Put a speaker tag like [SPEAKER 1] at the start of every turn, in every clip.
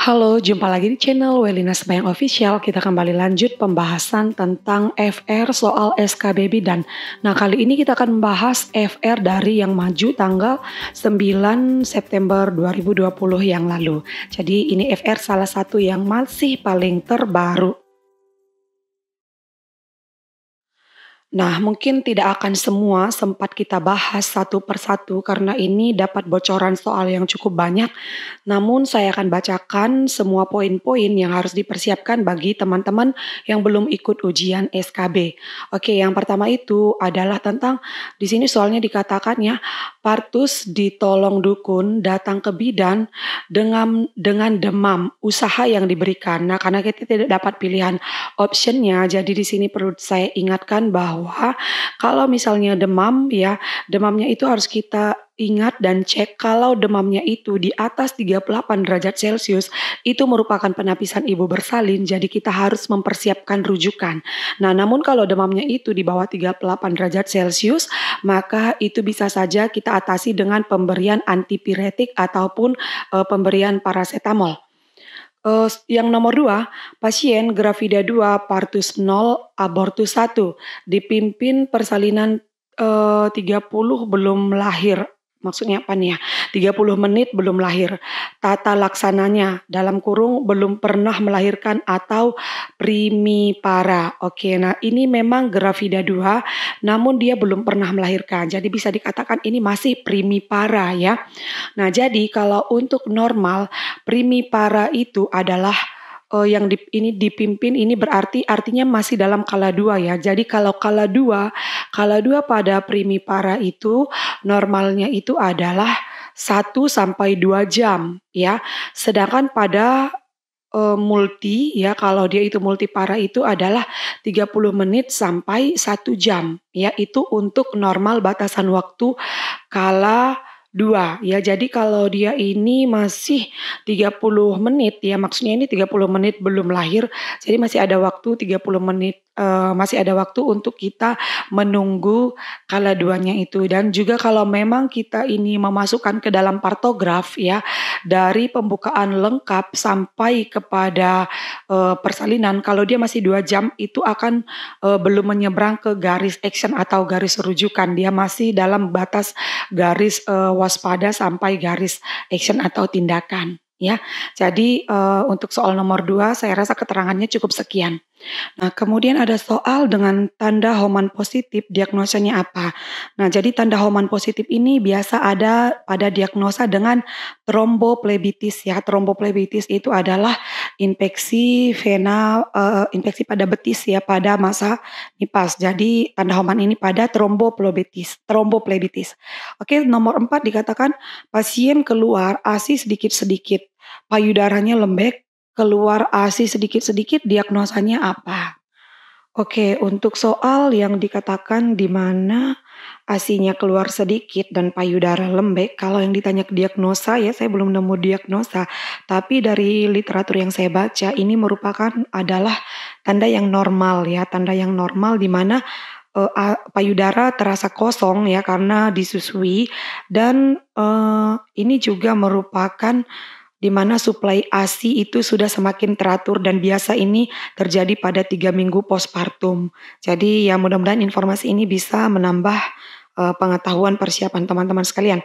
[SPEAKER 1] Halo, jumpa lagi di channel Welina Sembayang Official. Kita kembali lanjut pembahasan tentang FR soal SKB Bidan. Nah, kali ini kita akan membahas FR dari yang maju tanggal 9 September 2020 yang lalu. Jadi ini FR salah satu yang masih paling terbaru. Nah, mungkin tidak akan semua sempat kita bahas satu persatu karena ini dapat bocoran soal yang cukup banyak. Namun saya akan bacakan semua poin-poin yang harus dipersiapkan bagi teman-teman yang belum ikut ujian SKB. Oke, yang pertama itu adalah tentang di sini soalnya dikatakan ya, Partus ditolong dukun datang ke bidan dengan demam, usaha yang diberikan. Nah, karena kita tidak dapat pilihan optionnya, jadi di sini perlu saya ingatkan bahwa kalau misalnya demam ya, demamnya itu harus kita ingat dan cek kalau demamnya itu di atas 38 derajat Celcius itu merupakan penapisan ibu bersalin, jadi kita harus mempersiapkan rujukan. Nah, namun kalau demamnya itu di bawah 38 derajat Celcius, maka itu bisa saja kita atasi dengan pemberian antipiretik ataupun pemberian paracetamol. Yang nomor 2, pasien Gravida 2, Partus 0, Abortus 1, dipimpin persalinan 30 belum lahir. Maksudnya apa nih ya? 30 menit belum lahir. Tata laksananya dalam kurung belum pernah melahirkan atau primipara. Oke, nah ini memang Gravida 2, namun dia belum pernah melahirkan. Jadi bisa dikatakan ini masih primipara ya. Nah, jadi kalau untuk normal, primipara itu adalah yang ini dipimpin ini berarti artinya masih dalam kala 2 ya. Jadi kalau kala 2 pada primipara itu normalnya itu adalah 1 sampai 2 jam ya. Sedangkan pada multi ya, kalau dia itu multipara itu adalah 30 menit sampai 1 jam ya. Itu untuk normal batasan waktu kala 2 ya. Jadi kalau dia ini masih 30 menit ya, maksudnya ini 30 menit belum lahir, jadi masih ada waktu 30 menit, masih ada waktu untuk kita menunggu kala 2-nya itu. Dan juga kalau memang kita ini memasukkan ke dalam partograf ya, dari pembukaan lengkap sampai kepada persalinan, kalau dia masih 2 jam itu akan belum menyeberang ke garis action atau garis rujukan, dia masih dalam batas garis waspada sampai garis action atau tindakan ya. Jadi untuk soal nomor 2 saya rasa keterangannya cukup sekian. Nah, kemudian ada soal dengan tanda Homan positif, diagnosanya apa? Nah, jadi tanda Homan positif ini biasa ada pada diagnosa dengan tromboplebitis ya. Tromboplebitis itu adalah infeksi vena, infeksi pada betis ya pada masa nipas. Jadi tanda Homan ini pada tromboplebitis. Oke, nomor 4 dikatakan pasien keluar ASI sedikit-sedikit, payudaranya lembek, keluar ASI sedikit-sedikit, diagnosanya apa? Oke, untuk soal yang dikatakan di mana ASI-nya keluar sedikit dan payudara lembek, kalau yang ditanya ke diagnosa ya saya belum nemu diagnosa, tapi dari literatur yang saya baca ini merupakan adalah tanda yang normal ya, tanda yang normal di mana payudara terasa kosong ya karena disusui dan ini juga merupakan di mana suplai ASI itu sudah semakin teratur dan biasa ini terjadi pada 3 minggu postpartum. Jadi ya mudah-mudahan informasi ini bisa menambah pengetahuan persiapan teman-teman sekalian.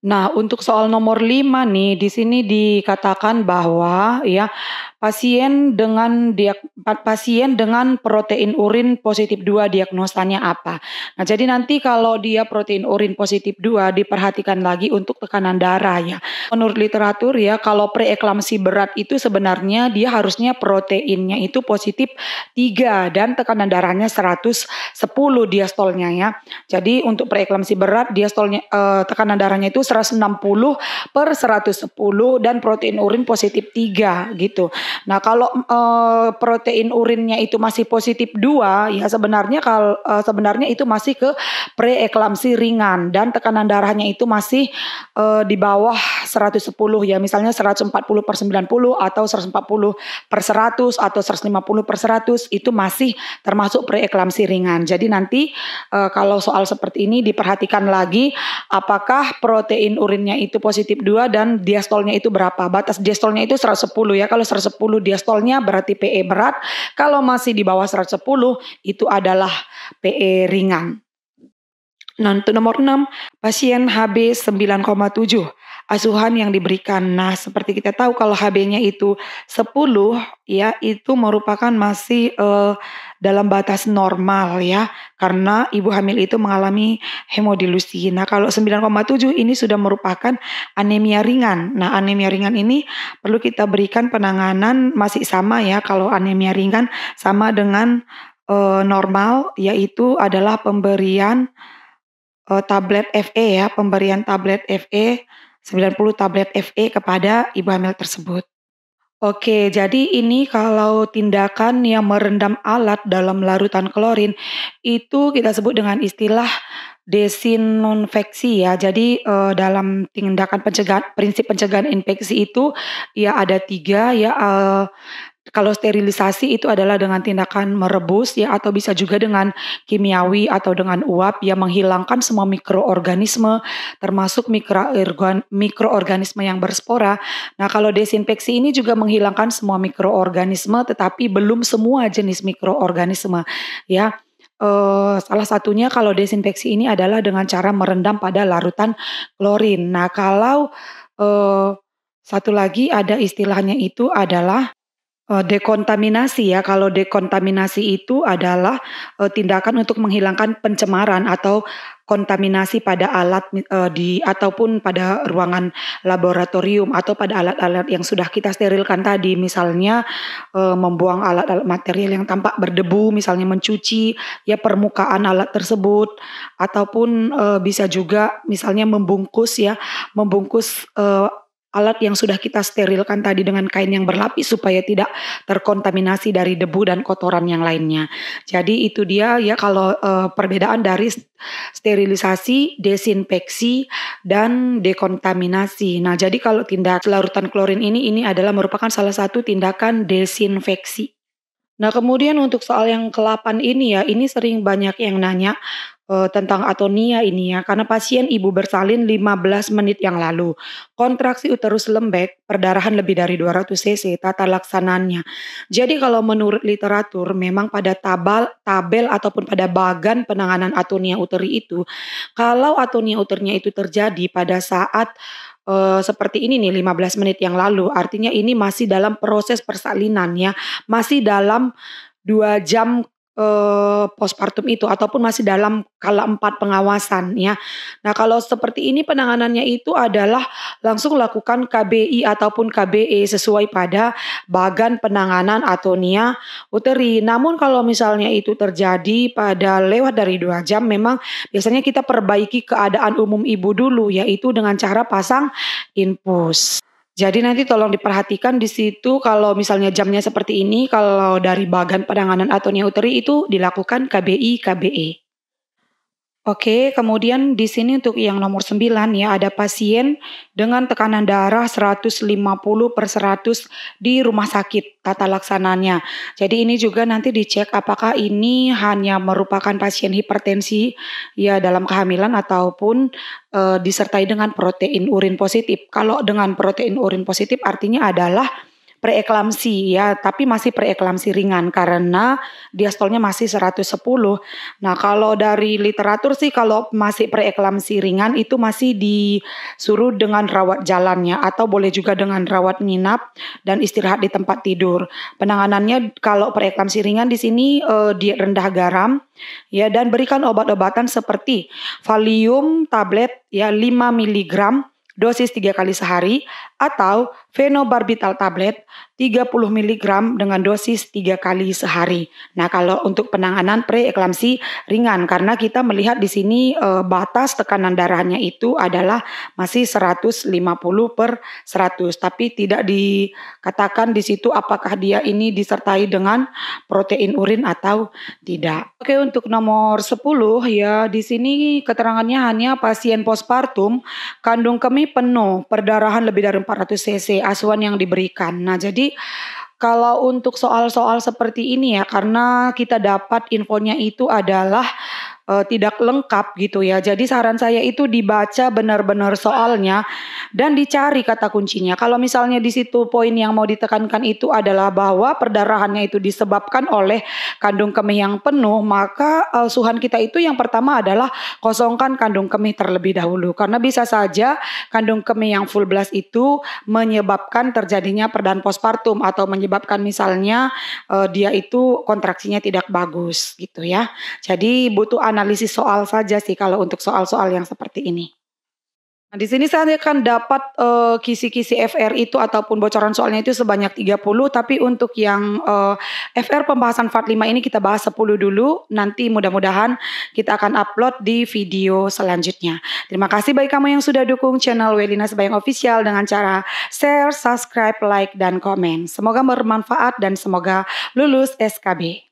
[SPEAKER 1] Nah, untuk soal nomor 5 nih, di sini dikatakan bahwa ya pasien dengan protein urin positif 2 diagnosanya apa? Nah, jadi nanti kalau dia protein urin positif 2 diperhatikan lagi untuk tekanan darah ya. Menurut literatur ya, kalau preeklamsi berat itu sebenarnya dia harusnya proteinnya itu positif 3 dan tekanan darahnya 110 diastolnya ya. Jadi untuk preeklamsi berat diastolnya tekanan darahnya itu 160/110 dan protein urin positif 3 gitu. Nah, kalau protein urinnya itu masih positif 2, ya sebenarnya itu masih ke preeklamsi ringan dan tekanan darahnya itu masih di bawah 110 ya, misalnya 140/90 atau 140/100 atau 150/100 itu masih termasuk preeklamsi ringan. Jadi nanti kalau soal seperti ini diperhatikan lagi apakah protein urinnya itu positif 2 dan diastolnya itu berapa. Batas diastolnya itu 110 ya. Kalau 110 diastolnya berarti PE berat. Kalau masih di bawah 110 itu adalah PE ringan. Nah, untuk nomor 6, pasien HB 9,7, asuhan yang diberikan. Nah, seperti kita tahu kalau HB-nya itu 10 ya, itu merupakan masih dalam batas normal ya, karena ibu hamil itu mengalami hemodilusi. Nah, kalau 9,7 ini sudah merupakan anemia ringan. Nah, anemia ringan ini perlu kita berikan penanganan masih sama ya, kalau anemia ringan sama dengan normal, yaitu adalah pemberian tablet FE ya, pemberian tablet FE, 90 tablet FE kepada ibu hamil tersebut. Oke, jadi ini kalau tindakan yang merendam alat dalam larutan klorin, itu kita sebut dengan istilah desinfeksi ya. Jadi, dalam tindakan prinsip pencegahan infeksi itu, ya ada 3 ya, kalau sterilisasi itu adalah dengan tindakan merebus ya atau bisa juga dengan kimiawi atau dengan uap yang menghilangkan semua mikroorganisme termasuk mikroorganisme yang berspora. Nah, kalau desinfeksi ini juga menghilangkan semua mikroorganisme tetapi belum semua jenis mikroorganisme ya. Salah satunya kalau desinfeksi ini adalah dengan cara merendam pada larutan klorin. Nah, kalau satu lagi ada istilahnya itu adalah dekontaminasi ya. Kalau dekontaminasi itu adalah tindakan untuk menghilangkan pencemaran atau kontaminasi pada alat ataupun pada ruangan laboratorium atau pada alat-alat yang sudah kita sterilkan tadi. Misalnya membuang alat-alat material yang tampak berdebu, misalnya mencuci ya permukaan alat tersebut ataupun bisa juga misalnya membungkus alat yang sudah kita sterilkan tadi dengan kain yang berlapis supaya tidak terkontaminasi dari debu dan kotoran yang lainnya. Jadi itu dia ya kalau perbedaan dari sterilisasi, desinfeksi, dan dekontaminasi. Nah, jadi kalau tindak larutan klorin ini adalah merupakan salah satu tindakan desinfeksi. Nah, kemudian untuk soal yang ke-8 ini ya, ini sering banyak yang nanya tentang atonia ini ya, karena pasien ibu bersalin 15 menit yang lalu. Kontraksi uterus lembek, perdarahan lebih dari 200 cc, tata laksananya. Jadi kalau menurut literatur memang pada tabel ataupun pada bagan penanganan atonia uteri itu, kalau atonia uternya itu terjadi pada saat seperti ini nih 15 menit yang lalu, artinya ini masih dalam proses persalinan ya, masih dalam 2 jam postpartum itu ataupun masih dalam kala 4 pengawasan ya. Nah, kalau seperti ini penanganannya itu adalah langsung lakukan KBI ataupun KBE sesuai pada bagan penanganan atonia uteri. Namun kalau misalnya itu terjadi pada lewat dari 2 jam memang biasanya kita perbaiki keadaan umum ibu dulu yaitu dengan cara pasang infus. Jadi nanti tolong diperhatikan di situ kalau misalnya jamnya seperti ini, kalau dari bagan penanganan atonia uteri itu dilakukan KBI, KBE. Oke, kemudian di sini untuk yang nomor 9 ya, ada pasien dengan tekanan darah 150/100 di rumah sakit tata laksananya. Jadi ini juga nanti dicek apakah ini hanya merupakan pasien hipertensi ya dalam kehamilan ataupun disertai dengan protein urin positif. Kalau dengan protein urin positif artinya adalah preeklamsi ya, tapi masih preeklamsi ringan karena diastolnya masih 110. Nah, kalau dari literatur sih kalau masih preeklamsi ringan itu masih disuruh dengan rawat jalannya atau boleh juga dengan rawat nginap dan istirahat di tempat tidur. Penanganannya kalau preeklamsi ringan di sini diet rendah garam ya dan berikan obat-obatan seperti Valium tablet ya 5 mg dosis 3 kali sehari atau fenobarbital tablet 30 mg dengan dosis 3 kali sehari. Nah, kalau untuk penanganan preeklamsi ringan karena kita melihat di sini batas tekanan darahnya itu adalah masih 150 per 100, tapi tidak dikatakan di situ apakah dia ini disertai dengan protein urin atau tidak. Oke, untuk nomor 10 ya, di sini keterangannya hanya pasien postpartum kandung kemih penuh, perdarahan lebih dari 400 cc, asuhan yang diberikan. Nah, jadi kalau untuk soal-soal seperti ini ya, karena kita dapat infonya itu adalah tidak lengkap gitu ya. Jadi saran saya itu dibaca benar-benar soalnya dan dicari kata kuncinya. Kalau misalnya di situ poin yang mau ditekankan itu adalah bahwa perdarahannya itu disebabkan oleh kandung kemih yang penuh, maka asuhan kita itu yang pertama adalah kosongkan kandung kemih terlebih dahulu. Karena bisa saja kandung kemih yang full blast itu menyebabkan terjadinya perdarahan postpartum atau menyebabkan misalnya dia itu kontraksinya tidak bagus gitu ya. Jadi butuh analisis soal saja sih kalau untuk soal-soal yang seperti ini. Nah, di sini saya akan dapat kisi-kisi FR itu ataupun bocoran soalnya itu sebanyak 30, tapi untuk yang FR pembahasan part 5 ini kita bahas 10 dulu. Nanti mudah-mudahan kita akan upload di video selanjutnya. Terima kasih bagi kamu yang sudah dukung channel Welina Sembayang Official dengan cara share, subscribe, like, dan komen. Semoga bermanfaat dan semoga lulus SKB.